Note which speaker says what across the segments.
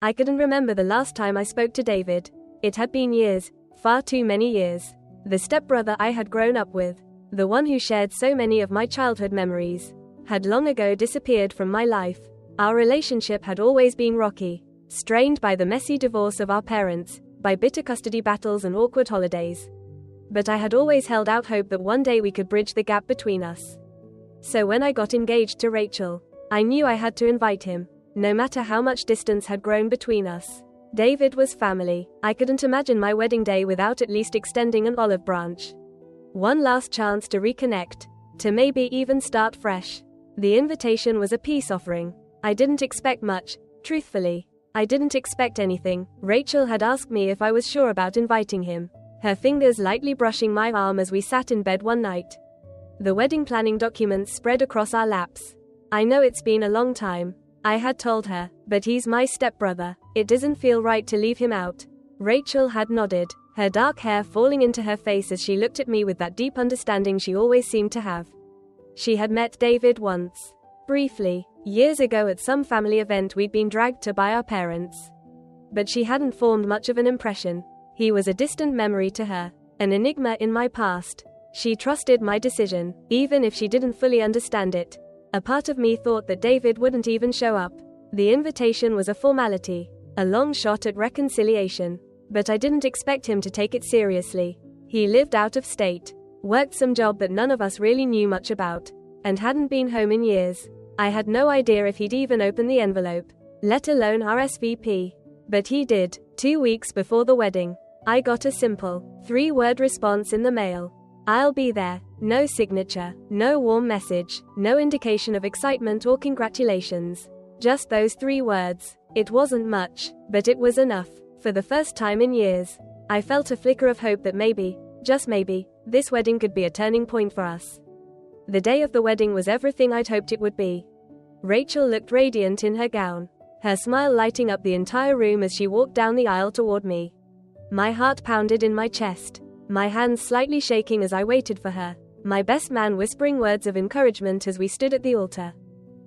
Speaker 1: I couldn't remember the last time I spoke to David. It had been years, far too many years. The stepbrother I had grown up with, the one who shared so many of my childhood memories, had long ago disappeared from my life. Our relationship had always been rocky, strained by the messy divorce of our parents, by bitter custody battles and awkward holidays. But I had always held out hope that one day we could bridge the gap between us. So when I got engaged to Rachel, I knew I had to invite him, no matter how much distance had grown between us. David was family. I couldn't imagine my wedding day without at least extending an olive branch. One last chance to reconnect, to maybe even start fresh. The invitation was a peace offering. I didn't expect much, truthfully. I didn't expect anything. Rachel had asked me if I was sure about inviting him, her fingers lightly brushing my arm as we sat in bed one night. The wedding planning documents spread across our laps. I know it's been a long time, I had told her, but he's my stepbrother. It doesn't feel right to leave him out. Rachel had nodded, her dark hair falling into her face as she looked at me with that deep understanding she always seemed to have. She had met David once. Briefly, years ago at some family event we'd been dragged to by our parents. But she hadn't formed much of an impression. He was a distant memory to her, an enigma in my past. She trusted my decision, even if she didn't fully understand it. A part of me thought that David wouldn't even show up. The invitation was a formality, a long shot at reconciliation. But I didn't expect him to take it seriously. He lived out of state, worked some job that none of us really knew much about, and hadn't been home in years. I had no idea if he'd even opened the envelope, let alone RSVP. But he did. 2 weeks before the wedding, I got a simple, 3-word response in the mail. I'll be there. No signature, no warm message, no indication of excitement or congratulations. Just those 3 words. It wasn't much, but it was enough. For the first time in years, I felt a flicker of hope that maybe, just maybe, this wedding could be a turning point for us. The day of the wedding was everything I'd hoped it would be. Rachel looked radiant in her gown, her smile lighting up the entire room as she walked down the aisle toward me. My heart pounded in my chest, my hands slightly shaking as I waited for her, my best man whispering words of encouragement as we stood at the altar.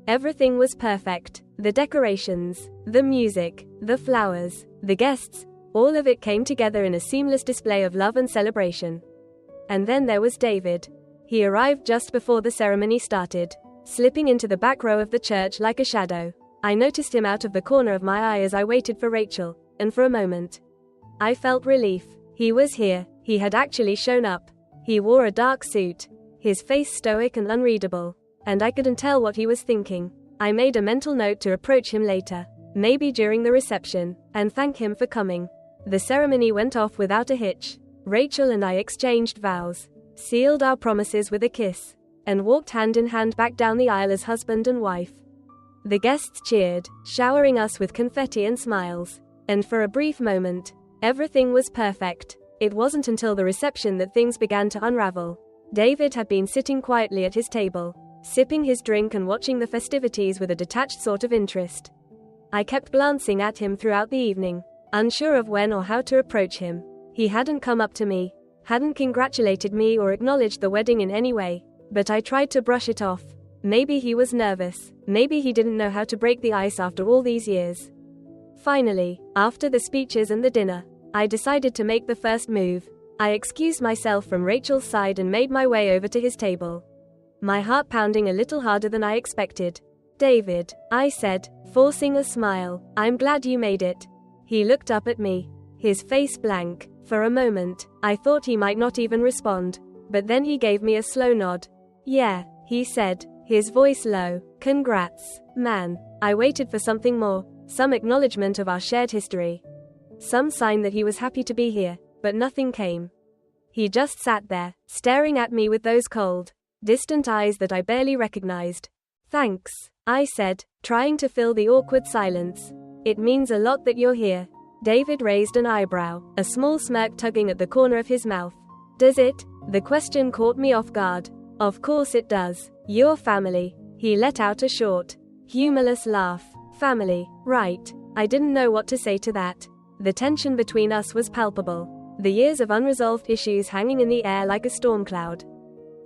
Speaker 1: Everything was perfect. The decorations, the music, the flowers, the guests, all of it came together in a seamless display of love and celebration. And then there was David. He arrived just before the ceremony started, slipping into the back row of the church like a shadow. I noticed him out of the corner of my eye as I waited for Rachel, and for a moment, I felt relief. He was here. He had actually shown up. He wore a dark suit, his face stoic and unreadable, and I couldn't tell what he was thinking. I made a mental note to approach him later, maybe during the reception, and thank him for coming. The ceremony went off without a hitch. Rachel and I exchanged vows, sealed our promises with a kiss, and walked hand in hand back down the aisle as husband and wife. The guests cheered, showering us with confetti and smiles, and for a brief moment, everything was perfect. It wasn't until the reception that things began to unravel. David had been sitting quietly at his table, sipping his drink and watching the festivities with a detached sort of interest. I kept glancing at him throughout the evening, unsure of when or how to approach him. He hadn't come up to me, hadn't congratulated me or acknowledged the wedding in any way, but I tried to brush it off. Maybe he was nervous, maybe he didn't know how to break the ice after all these years. Finally, after the speeches and the dinner, I decided to make the first move. I excused myself from Rachel's side and made my way over to his table, my heart pounding a little harder than I expected. "David," I said, forcing a smile, "I'm glad you made it." He looked up at me, his face blank. For a moment, I thought he might not even respond, but then he gave me a slow nod. "Yeah," he said, his voice low. "Congrats, man." I waited for something more, some acknowledgement of our shared history, some sign that he was happy to be here, but nothing came. He just sat there, staring at me with those cold, distant eyes that I barely recognized. "Thanks," I said, trying to fill the awkward silence. "It means a lot that you're here." David raised an eyebrow, a small smirk tugging at the corner of his mouth. "Does it?" The question caught me off guard. "Of course it does. Your family." He let out a short, humorless laugh. "Family, right." I didn't know what to say to that. The tension between us was palpable, the years of unresolved issues hanging in the air like a storm cloud.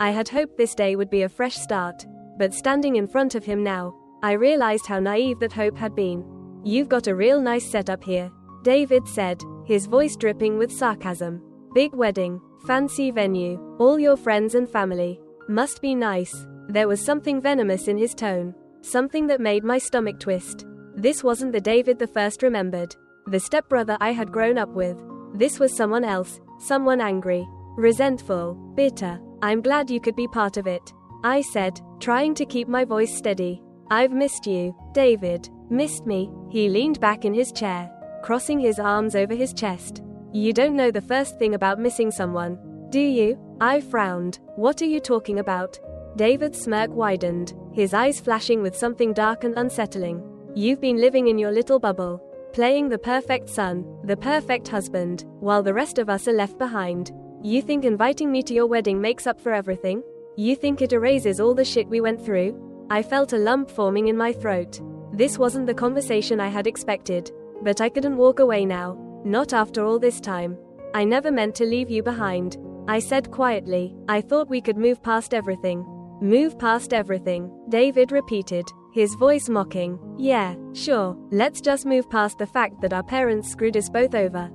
Speaker 1: I had hoped this day would be a fresh start, but standing in front of him now, I realized how naive that hope had been. You've got a real nice setup here, David said, his voice dripping with sarcasm. Big wedding, fancy venue, all your friends and family. Must be nice. There was something venomous in his tone, something that made my stomach twist. This wasn't the David the first remembered, the stepbrother I had grown up with. This was someone else, someone angry, resentful, bitter. I'm glad you could be part of it, I said, trying to keep my voice steady. I've missed you, David. Missed me? He leaned back in his chair, crossing his arms over his chest. You don't know the first thing about missing someone, do you? I frowned. What are you talking about? David's smirk widened, his eyes flashing with something dark and unsettling. You've been living in your little bubble, playing the perfect son, the perfect husband, while the rest of us are left behind. You think inviting me to your wedding makes up for everything? You think it erases all the shit we went through? I felt a lump forming in my throat. This wasn't the conversation I had expected. But I couldn't walk away now. Not after all this time. I never meant to leave you behind, I said quietly. I thought we could move past everything. Move past everything, David repeated, his voice mocking. Yeah, sure, let's just move past the fact that our parents screwed us both over.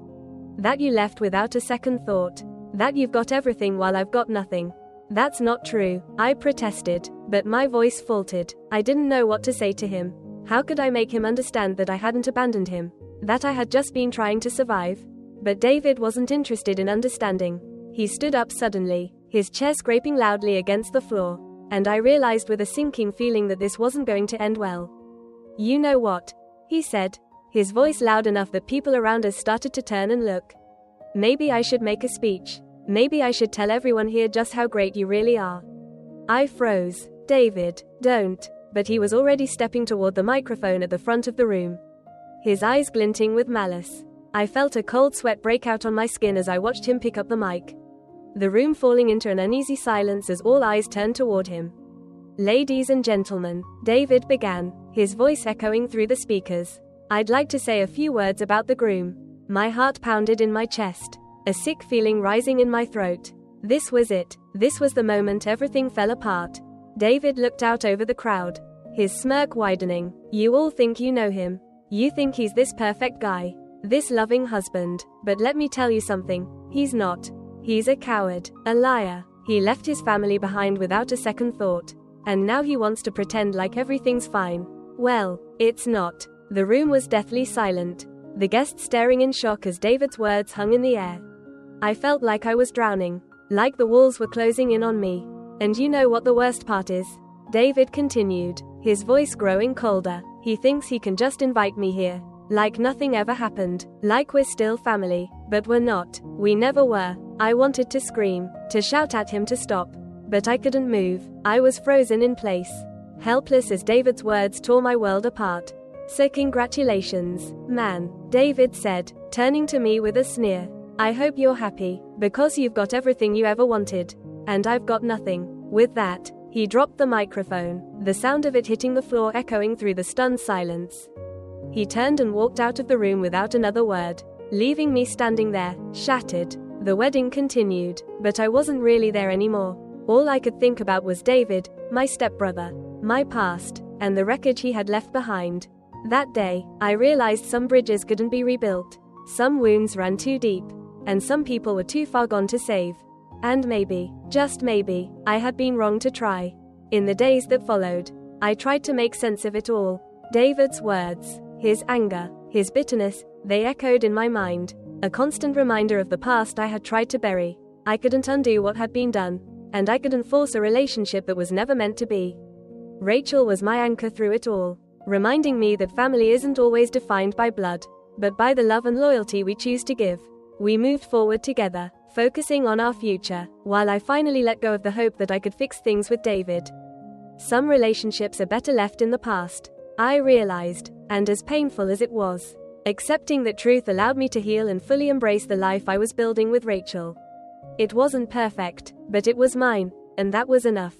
Speaker 1: That you left without a second thought. That you've got everything while I've got nothing. That's not true, I protested, but my voice faltered. I didn't know what to say to him. How could I make him understand that I hadn't abandoned him? That I had just been trying to survive? But David wasn't interested in understanding. He stood up suddenly, his chair scraping loudly against the floor, and I realized with a sinking feeling that this wasn't going to end well. You know what? He said, his voice loud enough that people around us started to turn and look. Maybe I should make a speech. Maybe I should tell everyone here just how great you really are. I froze. David, don't. But he was already stepping toward the microphone at the front of the room, his eyes glinting with malice. I felt a cold sweat break out on my skin as I watched him pick up the mic, the room falling into an uneasy silence as all eyes turned toward him. Ladies and gentlemen, David began, his voice echoing through the speakers. I'd like to say a few words about the groom. My heart pounded in my chest, a sick feeling rising in my throat. This was it. This was the moment everything fell apart. David looked out over the crowd, his smirk widening. You all think you know him. You think he's this perfect guy, this loving husband. But let me tell you something, he's not. He's a coward, a liar. He left his family behind without a second thought. And now he wants to pretend like everything's fine. Well, it's not. The room was deathly silent, the guests staring in shock as David's words hung in the air. I felt like I was drowning, like the walls were closing in on me. And you know what the worst part is? David continued, his voice growing colder. He thinks he can just invite me here, like nothing ever happened, like we're still family. But we're not. We never were. I wanted to scream, to shout at him to stop. But I couldn't move. I was frozen in place, helpless as David's words tore my world apart. So congratulations, man, David said, turning to me with a sneer. I hope you're happy, because you've got everything you ever wanted. And I've got nothing. With that, he dropped the microphone, the sound of it hitting the floor echoing through the stunned silence. He turned and walked out of the room without another word, leaving me standing there, shattered. The wedding continued, but I wasn't really there anymore. All I could think about was David, my stepbrother, my past, and the wreckage he had left behind. That day, I realized some bridges couldn't be rebuilt, some wounds ran too deep, and some people were too far gone to save. And maybe, just maybe, I had been wrong to try. In the days that followed, I tried to make sense of it all. David's words, his anger, his bitterness, they echoed in my mind, a constant reminder of the past I had tried to bury. I couldn't undo what had been done, and I couldn't force a relationship that was never meant to be. Rachel was my anchor through it all, reminding me that family isn't always defined by blood, but by the love and loyalty we choose to give. We moved forward together, focusing on our future, while I finally let go of the hope that I could fix things with David. Some relationships are better left in the past, I realized, and as painful as it was, accepting that truth allowed me to heal and fully embrace the life I was building with Rachel. It wasn't perfect, but it was mine, and that was enough.